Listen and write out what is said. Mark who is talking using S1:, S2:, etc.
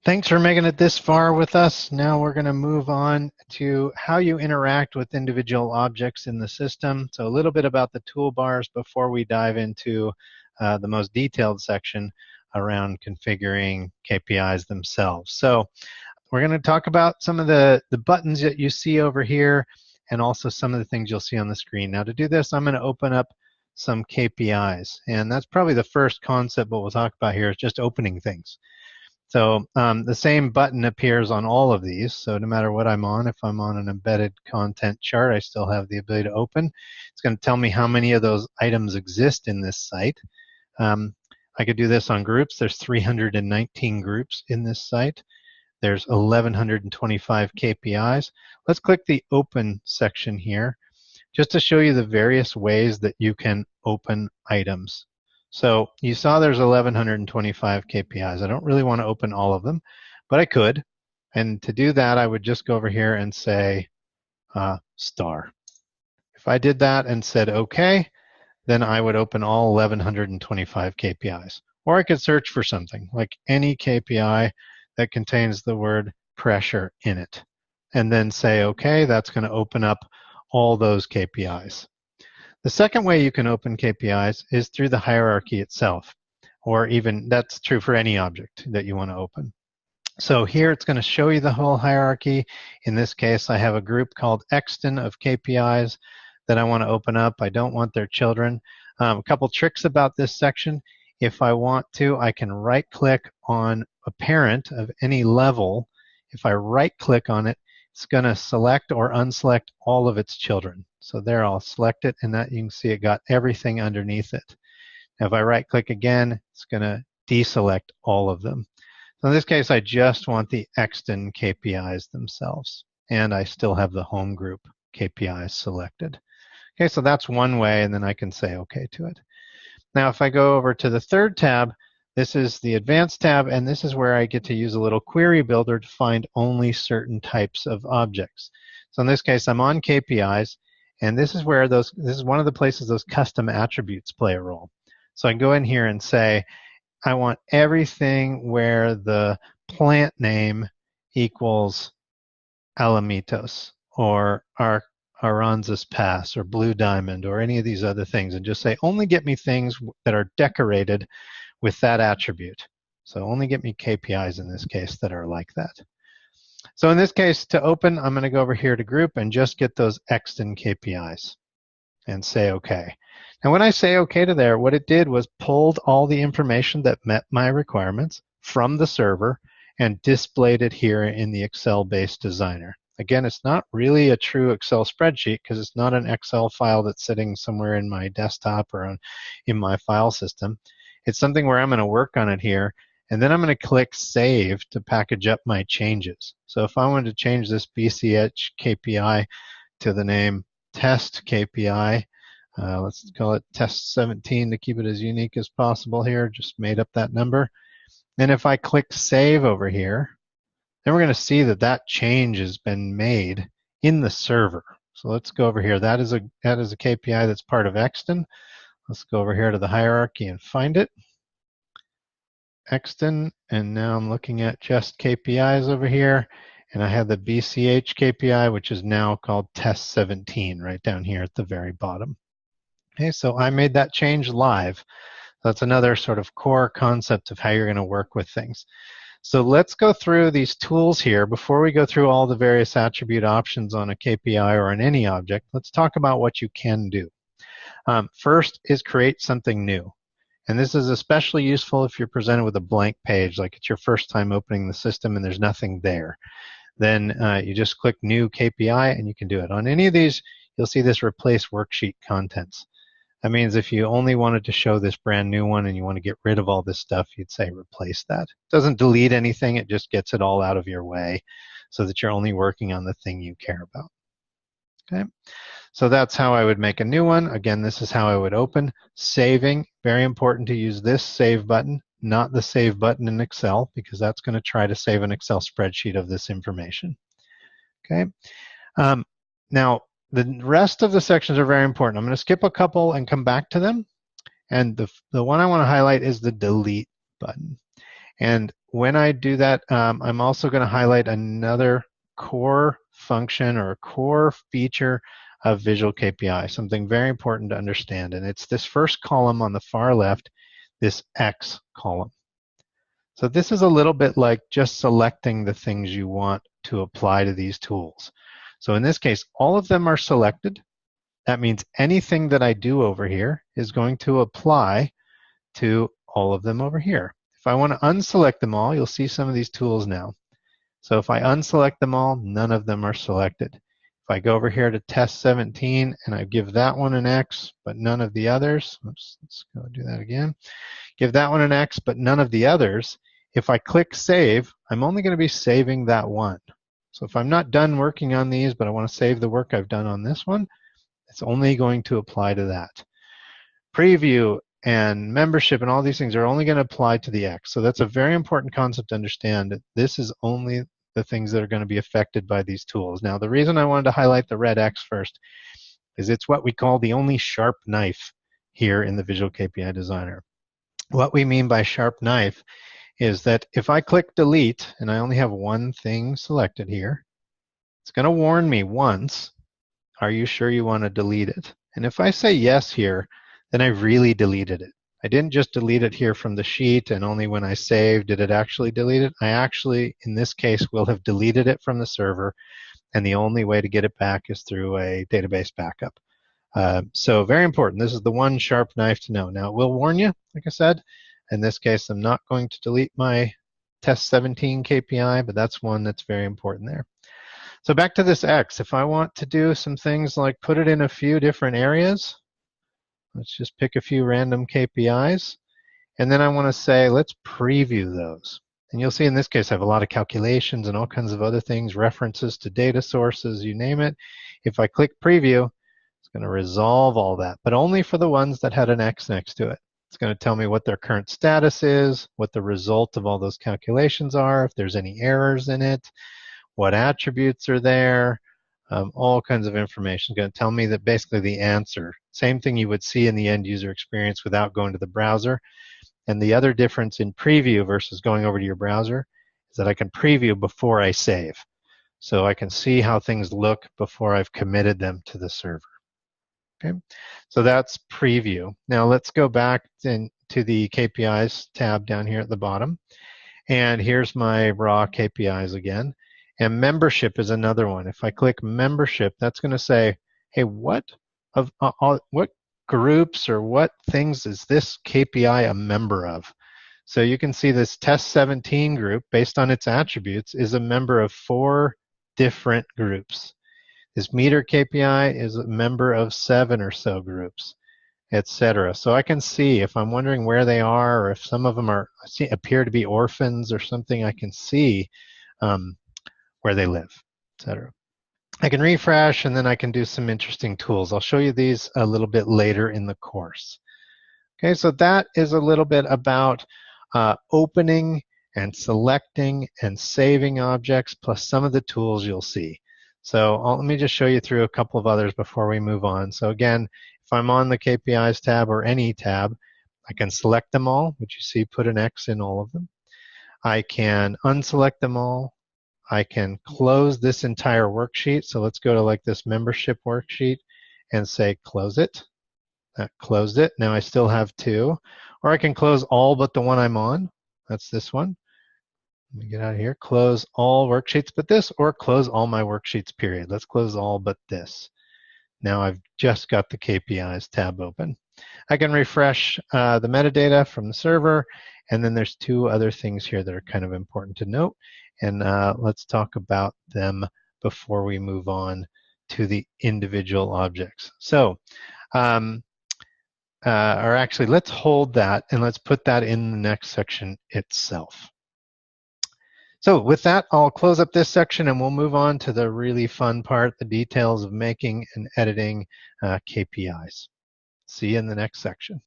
S1: Thanks for making it this far with us. Now we're going to move on to how you interact with individual objects in the system. So a little bit about the toolbars before we dive into the most detailed section around configuring KPIs themselves. So we're going to talk about some of the buttons that you see over here and also some of the things you'll see on the screen. Now to do this, I'm going to open up some KPIs. And that's probably the first concept what we'll talk about here is just opening things. So the same button appears on all of these. So no matter what I'm on, if I'm on an embedded content chart, I still have the ability to open. It's going to tell me how many of those items exist in this site. I could do this on groups. There's 319 groups in this site. There's 1,125 KPIs. Let's click the Open section here just to show you the various ways that you can open items. So you saw there's 1,125 KPIs. I don't really want to open all of them, but I could. And to do that, I would just go over here and say star. If I did that and said OK, then I would open all 1,125 KPIs. Or I could search for something, like any KPI that contains the word pressure in it. And then say OK, that's going to open up all those KPIs. The second way you can open KPIs is through the hierarchy itself, or even that's true for any object that you want to open. So here it's going to show you the whole hierarchy. In this case, I have a group called Exton of KPIs that I want to open up. I don't want their children. A couple tricks about this section. If I want to, I can right-click on a parent of any level. If I right-click on it, it's going to select or unselect all of its children. So there, I'll select it, and that you can see it got everything underneath it. Now, if I right-click again, it's going to deselect all of them. So in this case, I just want the Exton KPIs themselves, and I still have the home group KPIs selected. Okay, so that's one way, and then I can say OK to it. Now, if I go over to the third tab, this is the Advanced tab, and this is where I get to use a little query builder to find only certain types of objects. So in this case, I'm on KPIs, and this is where this is one of the places those custom attributes play a role. So I can go in here and say, I want everything where the plant name equals Alamitos or Aranzas Pass or Blue Diamond or any of these other things, and just say, only get me things that are decorated with that attribute. So only get me KPIs in this case that are like that. So in this case, to open, I'm going to go over here to group and just get those Exton KPIs and say OK. Now when I say OK to there, what it did was pulled all the information that met my requirements from the server and displayed it here in the Excel-based designer. Again, it's not really a true Excel spreadsheet because it's not an Excel file that's sitting somewhere in my desktop or in my file system. It's something where I'm going to work on it here, and then I'm going to click Save to package up my changes. So if I wanted to change this BCH KPI to the name Test KPI, let's call it Test 17 to keep it as unique as possible here, just made up that number. And if I click Save over here, then we're going to see that that change has been made in the server. So let's go over here. That is a KPI that's part of Exton. Let's go over here to the hierarchy and find it. Exton, and now I'm looking at just KPIs over here, and I have the BCH KPI, which is now called Test 17, right down here at the very bottom. Okay, so I made that change live. That's another sort of core concept of how you're going to work with things. So let's go through these tools here. Before we go through all the various attribute options on a KPI or on any object, let's talk about what you can do. First is create something new. And this is especially useful if you're presented with a blank page, like it's your first time opening the system and there's nothing there. Then you just click New KPI and you can do it. On any of these, you'll see this Replace Worksheet Contents. That means if you only wanted to show this brand new one and you want to get rid of all this stuff, you'd say replace that. It doesn't delete anything, it just gets it all out of your way so that you're only working on the thing you care about. Okay, so that's how I would make a new one. Again, this is how I would open. Saving, very important to use this Save button, not the Save button in Excel, because that's going to try to save an Excel spreadsheet of this information. Okay, now, the rest of the sections are very important. I'm going to skip a couple and come back to them. And the one I want to highlight is the Delete button. And when I do that, I'm also going to highlight another core function or a core feature of Visual KPI, something very important to understand. And it's this first column on the far left, this X column. So this is a little bit like just selecting the things you want to apply to these tools. So in this case, all of them are selected. That means anything that I do over here is going to apply to all of them over here. If I want to unselect them all, you'll see some of these tools now. So if I unselect them all, none of them are selected. If I go over here to test 17 and I give that one an X, but none of the others, oops, let's go do that again. Give that one an X, but none of the others. If I click save, I'm only going to be saving that one. So if I'm not done working on these, but I want to save the work I've done on this one, it's only going to apply to that. Preview and membership and all these things are only going to apply to the X. So that's a very important concept to understand. This is only the things that are going to be affected by these tools. Now, the reason I wanted to highlight the red X first is it's what we call the only sharp knife here in the Visual KPI Designer. What we mean by sharp knife is that if I click delete and I only have one thing selected here, it's going to warn me once, are you sure you want to delete it? And if I say yes here, then I really deleted it. I didn't just delete it here from the sheet and only when I saved did it actually delete it. I actually, in this case, will have deleted it from the server, and the only way to get it back is through a database backup. So very important. This is the one sharp knife to know. Now, it will warn you, like I said. In this case, I'm not going to delete my test 17 KPI, but that's one that's very important there. So back to this X. If I want to do some things like put it in a few different areas, let's just pick a few random KPIs. And then I want to say, let's preview those. And you'll see in this case, I have a lot of calculations and all kinds of other things, references to data sources, you name it. If I click preview, it's going to resolve all that, but only for the ones that had an X next to it. It's going to tell me what their current status is, what the result of all those calculations are, if there's any errors in it, what attributes are there, all kinds of information. It's going to tell me that basically the answer, same thing you would see in the end user experience without going to the browser. And the other difference in preview versus going over to your browser is that I can preview before I save. So I can see how things look before I've committed them to the server. Okay, so that's preview. Now let's go back to the KPIs tab down here at the bottom. And here's my raw KPIs again. And membership is another one. If I click membership, that's going to say, hey, what groups or what things is this KPI a member of? So you can see this test 17 group, based on its attributes, is a member of 4 different groups. This meter KPI is a member of 7 or so groups, etc. So I can see if I'm wondering where they are, or if some of them appear to be orphans or something, I can see where they live, etc. I can refresh, and then I can do some interesting tools. I'll show you these a little bit later in the course. Okay, so that is a little bit about opening and selecting and saving objects, plus some of the tools you'll see. So let me just show you through a couple of others before we move on. So again, if I'm on the KPIs tab or any tab, I can select them all, which you see put an X in all of them. I can unselect them all. I can close this entire worksheet. So let's go to like this membership worksheet and say close it. That closed it. Now I still have 2. Or I can close all but the one I'm on. That's this one. Let me get out of here. Close all worksheets but this, or close all my worksheets, period. Let's close all but this. Now I've just got the KPIs tab open. I can refresh the metadata from the server, and then there's 2 other things here that are kind of important to note, and let's talk about them before we move on to the individual objects. So, or actually, let's hold that and let's put that in the next section itself. So with that, I'll close up this section and we'll move on to the really fun part, the details of making and editing KPIs. See you in the next section.